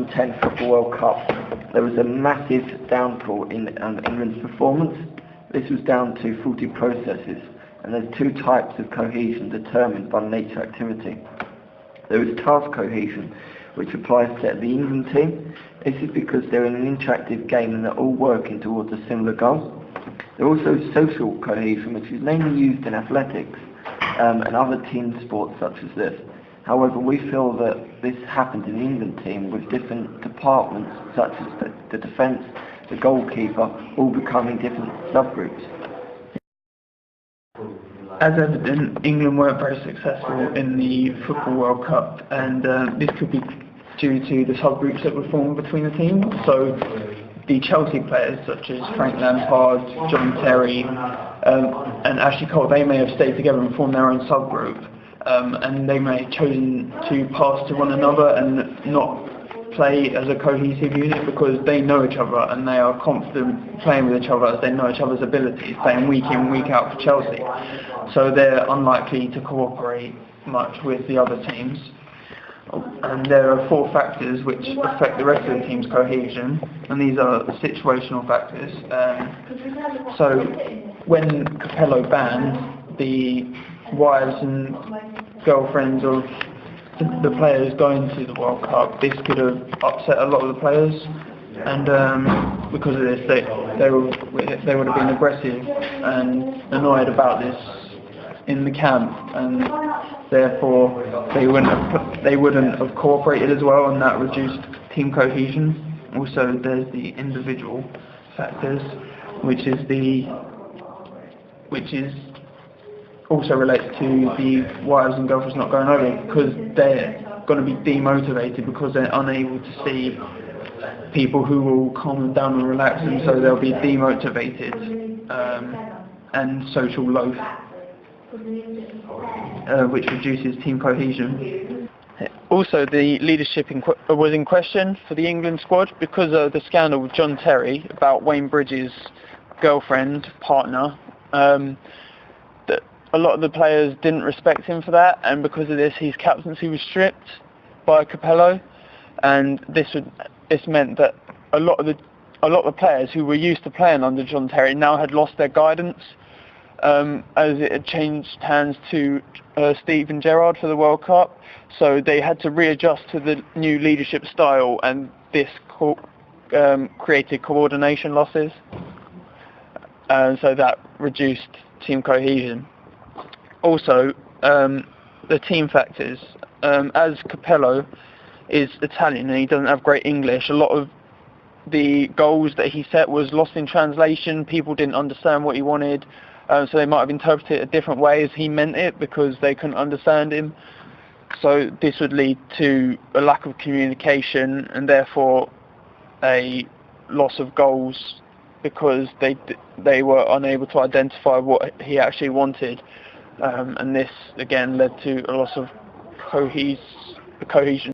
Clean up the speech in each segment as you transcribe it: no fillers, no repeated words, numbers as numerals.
2010 Football World Cup, there was a massive downfall in England's performance. This was down to faulty processes, and there's two types of cohesion determined by nature activity. There is task cohesion, which applies to the England team. This is because they're in an interactive game and they're all working towards a similar goal. There's also social cohesion, which is mainly used in athletics and other team sports such as this. However, we feel that this happened in the England team with different departments such as the defence, the goalkeeper, all becoming different subgroups. As evident, England weren't very successful in the Football World Cup, and this could be due to the subgroups that were formed between the teams. So the Chelsea players such as Frank Lampard, John Terry and Ashley Cole, they may have stayed together and formed their own subgroup, and they may have chosen to pass to one another and not play as a cohesive unit because they know each other and they are confident playing with each other as they know each other's abilities, playing week in, week out for Chelsea. So they're unlikely to cooperate much with the other teams. And there are four factors which affect the rest of the team's cohesion, and these are situational factors. So when Capello banned the wives and girlfriends of the players going to the World Cup, this could have upset a lot of the players, and because of this they would have been aggressive and annoyed about this in the camp, and therefore they wouldn't have cooperated as well, and that reduced team cohesion. Also, there's the individual factors, which also relates to the wives and girlfriends not going over, because they're going to be demotivated because they're unable to see people who will calm them down and relax them, so they'll be demotivated and social loaf, which reduces team cohesion. Also, the leadership was in question for the England squad because of the scandal with John Terry about Wayne Bridges' girlfriend, partner. A lot of the players didn't respect him for that, and because of this his captaincy was stripped by Capello, and this meant that a lot of the players who were used to playing under John Terry now had lost their guidance, as it had changed hands to Steven Gerrard for the World Cup, so they had to readjust to the new leadership style, and this created coordination losses, and so that reduced team cohesion. Also, the team factors. As Capello is Italian and he doesn't have great English, a lot of the goals that he set was lost in translation. People didn't understand what he wanted, so they might have interpreted it a different way as he meant it because they couldn't understand him. So this would lead to a lack of communication and therefore a loss of goals because they were unable to identify what he actually wanted. And this again led to a loss of cohesion.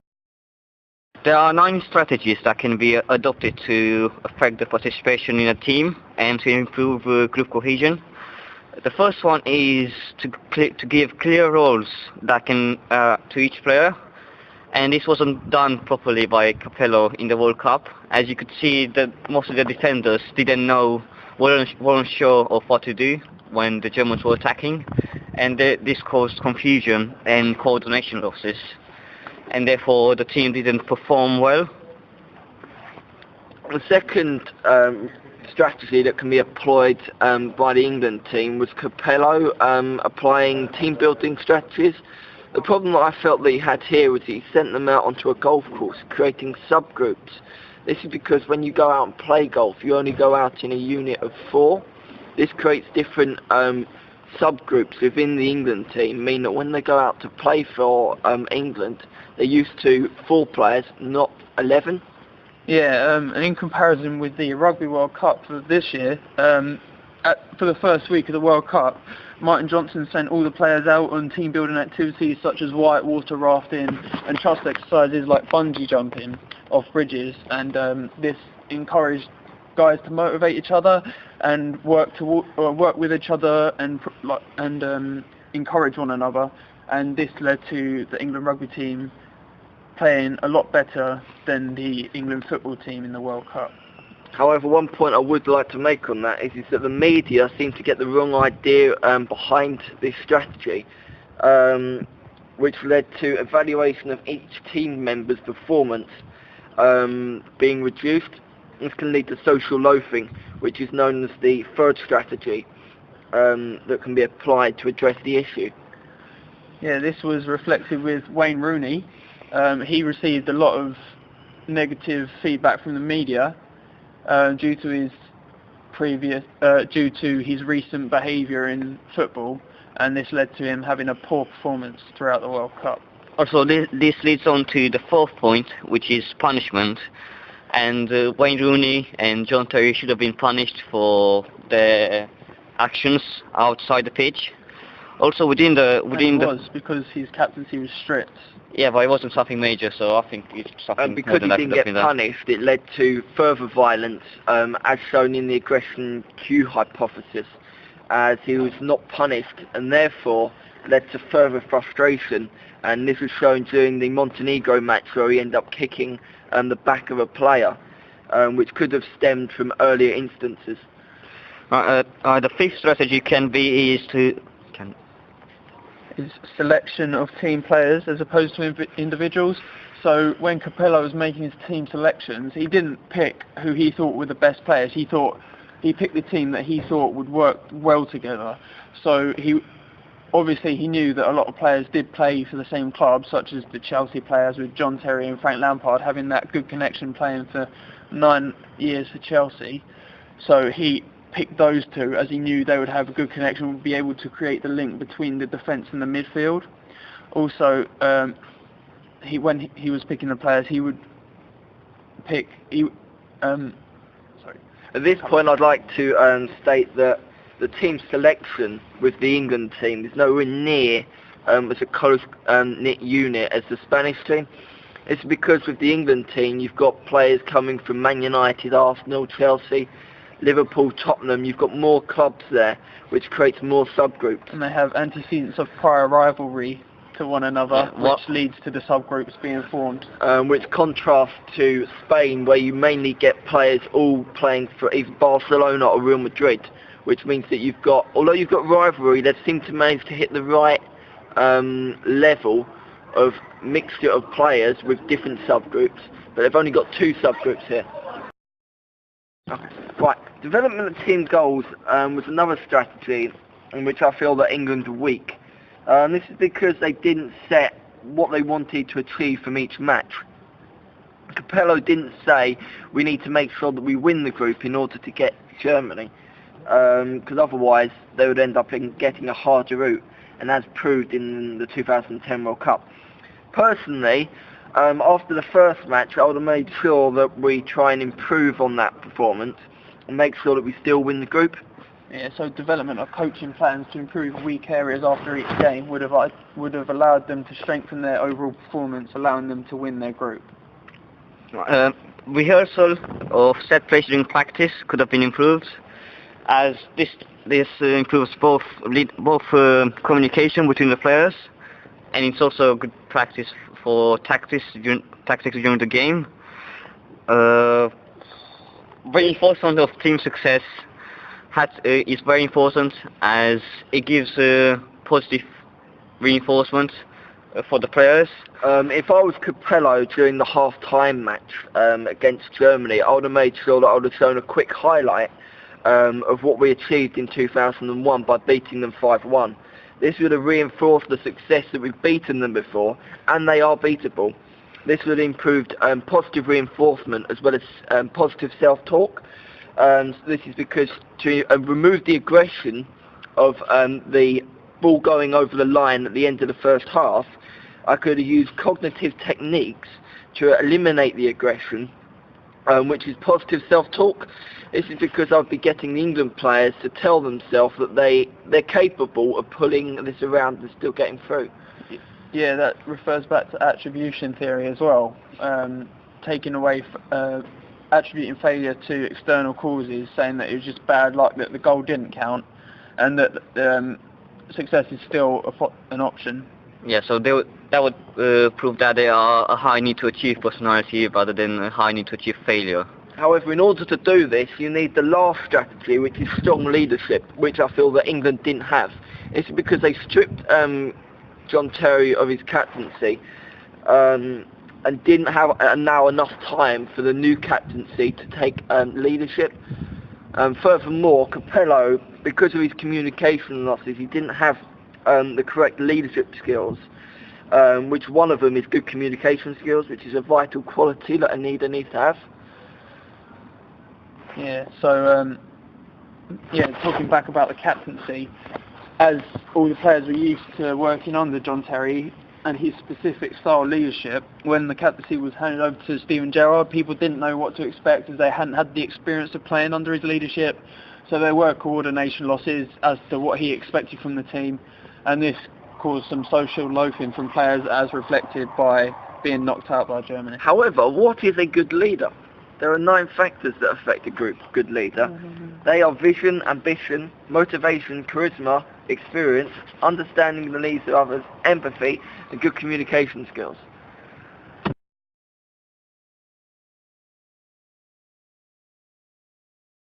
There are 9 strategies that can be adopted to affect the participation in a team and to improve group cohesion. The first one is to give clear roles that can to each player, and this wasn't done properly by Capello in the World Cup. As you could see, that most of the defenders weren't sure of what to do when the Germans were attacking, and this caused confusion and coordination losses, and therefore the team didn't perform well. The second strategy that can be employed by the England team was Capello applying team building strategies. The problem that I felt that he had here was he sent them out onto a golf course, creating subgroups. This is because when you go out and play golf, you only go out in a unit of 4. This creates different subgroups within the England team, mean that when they go out to play for England, they're used to 4 players, not 11. Yeah, and in comparison with the Rugby World Cup for this year, for the first week of the World Cup, Martin Johnson sent all the players out on team building activities such as whitewater rafting and trust exercises like bungee jumping off bridges, and this encouraged guys to motivate each other and work with each other and encourage one another, and this led to the England rugby team playing a lot better than the England football team in the World Cup. However, one point I would like to make on that is that the media seem to get the wrong idea behind this strategy, which led to evaluation of each team member's performance being reduced. This can lead to social loafing, which is known as the third strategy that can be applied to address the issue. Yeah, this was reflected with Wayne Rooney. He received a lot of negative feedback from the media due to his recent behaviour in football, and this led to him having a poor performance throughout the World Cup. Also, this leads on to the fourth point, which is punishment. And Wayne Rooney and John Terry should have been punished for their actions outside the pitch. Also, because his captaincy was stripped. Yeah, but it wasn't something major, so I think it's something. Because he didn't get punished, it led to further violence, as shown in the aggression Q hypothesis, as he was not punished, and therefore led to further frustration. And this was shown during the Montenegro match, where he ended up kicking the back of a player, which could have stemmed from earlier instances. The fifth strategy is selection of team players as opposed to individuals. So when Capello was making his team selections, he didn't pick who he thought were the best players. He picked the team that he thought would work well together. So he knew that a lot of players did play for the same club, such as the Chelsea players with John Terry and Frank Lampard having that good connection playing for 9 years for Chelsea. So he picked those two as he knew they would have a good connection, would be able to create the link between the defence and the midfield. Also, when he was picking the players, he would pick. At this point, I'd like to state that the team selection with the England team is nowhere near as a close knit unit as the Spanish team. It's because with the England team, you've got players coming from Man United, Arsenal, Chelsea, Liverpool, Tottenham. You've got more clubs there, which creates more subgroups. And they have antecedents of prior rivalry to one another, which leads to the subgroups being formed. Which contrasts to Spain, where you mainly get players all playing for either Barcelona or Real Madrid, which means that although you've got rivalry, they seem to manage to hit the right level of mixture of players with different subgroups, but they've only got 2 subgroups here. Okay. Right, development of team goals was another strategy in which I feel that England are weak. This is because they didn't set what they wanted to achieve from each match. Capello didn't say we need to make sure that we win the group in order to get Germany, because otherwise they would end up getting a harder route, and as proved in the 2010 World Cup. Personally, after the first match, I would have made sure that we try and improve on that performance and make sure that we still win the group. Yeah, so development of coaching plans to improve weak areas after each game would have allowed them to strengthen their overall performance, allowing them to win their group. Rehearsal of set plays during practice could have been improved, as this improves both communication between the players, and it's also a good practice for tactics during the game. Reinforcement of team success is very important, as it gives positive reinforcement for the players. If I was Capello during the half-time match against Germany, I would have made sure that I would have shown a quick highlight of what we achieved in 2001 by beating them 5-1. This would have reinforced the success that we've beaten them before, and they are beatable. This would have improved positive reinforcement as well as positive self-talk. This is because to remove the aggression of the ball going over the line at the end of the first half, I could have used cognitive techniques to eliminate the aggression, which is positive self-talk. This is because I'd be getting the England players to tell themselves that they're capable of pulling this around and still getting through. Yeah, that refers back to attribution theory as well. Taking away, attributing failure to external causes, saying that it was just bad luck that the goal didn't count, and that success is still an option. Yeah, so that would prove that they are a high need to achieve personality rather than a high need to achieve failure. However, in order to do this, you need the last strategy, which is strong leadership, which I feel that England didn't have. It's because they stripped John Terry of his captaincy and didn't have now enough time for the new captaincy to take leadership. Furthermore, Capello, because of his communication losses, he didn't have the correct leadership skills, which one of them is good communication skills, which is a vital quality that a leader needs to have. Yeah, so, talking back about the captaincy, as all the players were used to working under John Terry and his specific style of leadership, when the captaincy was handed over to Steven Gerrard, people didn't know what to expect as they hadn't had the experience of playing under his leadership, so there were coordination losses as to what he expected from the team, and this caused some social loathing from players as reflected by being knocked out by Germany. However, what is a good leader? There are 9 factors that affect a good leader. They are vision, ambition, motivation, charisma, experience, understanding the needs of others, empathy, and good communication skills.